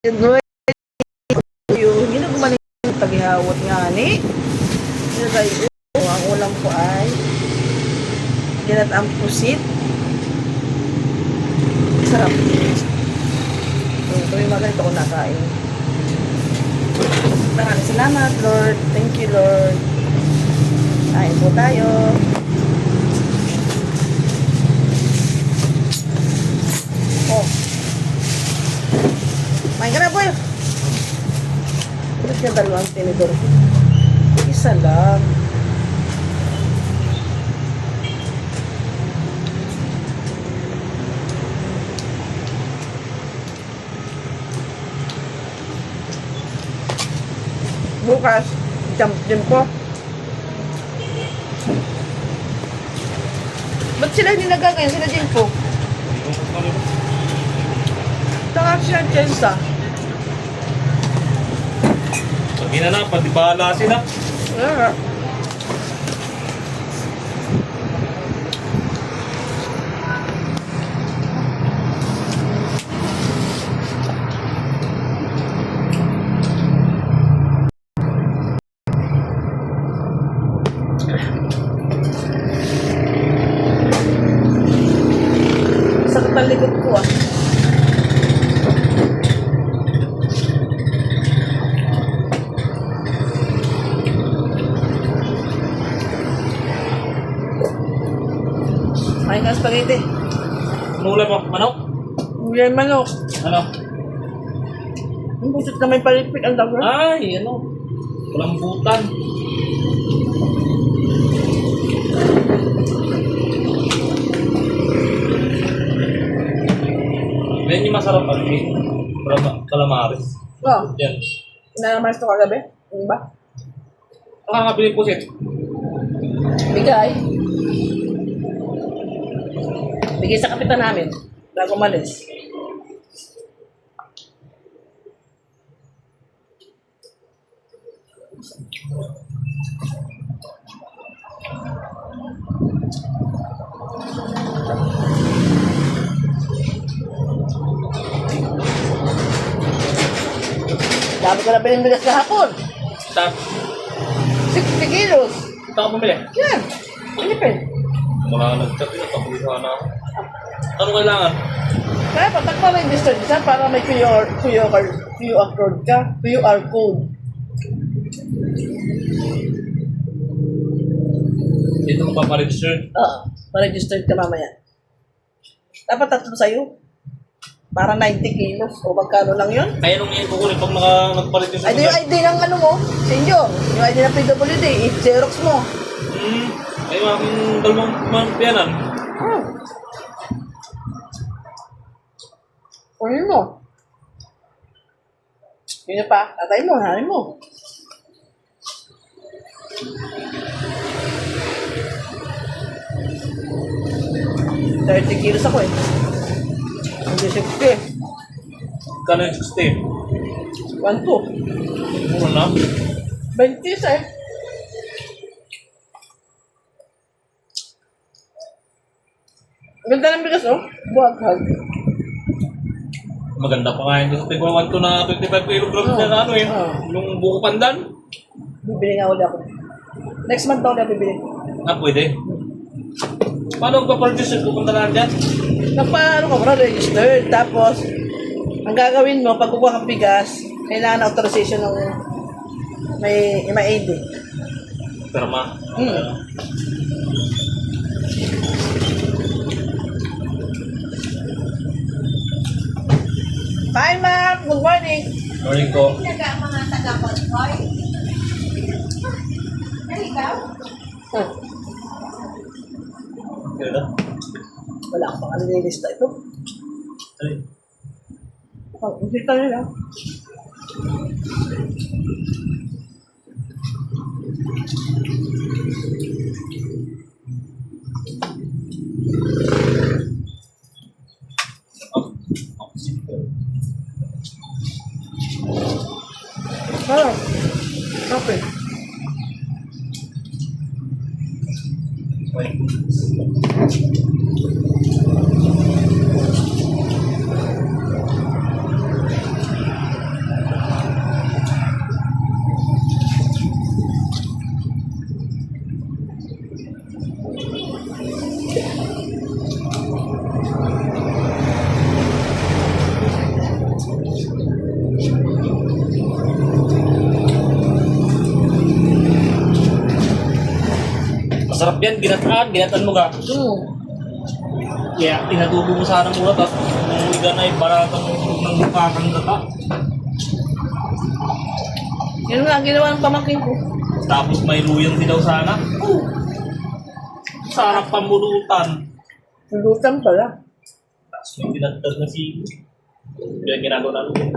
Hindi na gumaling yung tagihawat nga ni. Ang ulam ko ay ginataang pusit. Sarap. Ito yung mga ganito ko nakain. Maraming salamat, Lord. Thank you, Lord. Kain po tayo. Oh. Main ka na, boy. Ba't niya dalawang tinidor? Isa lang. Bukas, jump din po. Ba't sila hindi nagkakain? Sila din po. Taka siya, Chensa. Sabi na na, pati bahala sila. Yeah. Sakit ang likod ko ah. Main ka spaghetti. Ano ulam mo? Manok? Yan manok. Ano? Ang pusit na may palipik ang dagro. Ay, ano? Lambutan. Yan yung masarap ano eh. Calamares. Oh, Yan. inalamas ito kagabi. Ano ba? Nakakabili po siya. Bigay. Bigay sa kapitan namin. Bago umalis. Dami ko na bilang kahapon. Tap. 60 kilos. Ito ako bumili. Yan. Pilipin. Mga nag-chat na tapos sana ako. Ano kailangan? Kaya patak pa may register dyan para may QR code ka. QR code. Dito ko paparegister. Oo. Pa-register ka mamaya. Dapat tatlo sa'yo. Para 90 kilos. O magkano lang yun? Kaya nung yung kukunin pag nagparegister. Ay, yung ID ng ano mo, senyo. Yung ID ng PWD, i-xerox mo. Ay, aking dalawang piyanan. Kunin mo. Yun na pa. Tatay mo, hanay mo. $30 kilos ako eh. Hindi 60. Kano yung 16? 1, 2. Mura na. 20 isa eh. Ganda ng bigas oh. Buwag-hag. Maganda pa nga yun. Tigwa 1 to na 25 kilograms na ano eh. Yung buko pandan. Bibili nga ulit ako. Next month daw ulit bibili. Pwede. Paano magpa-register ko punta na dyan? Nagpa-ano ka muna, registered. Tapos, ang gagawin mo, pag kukuha kang bigas, kailangan na authorization ng may ID. Perma. Hi, ma'am! Good morning! Morning ko. Mga taga-convoy. Ikaw? Oh, Kaya na? wala ka pang ano nilista ito. Ay. Oh, isita nila. Ah, okay. Masarap yan, ginatan mo ka. Kaya tinadugo mo sana muna, tapos nung iga na yung baratang ng mukha kang gata. Yun nga, ang ginawa ng pamangkin ko. Tapos may luyang din daw sana. Sarap pamulutan. Lutan pala. Tapos may tinatag na si... Kaya ginagawa namin.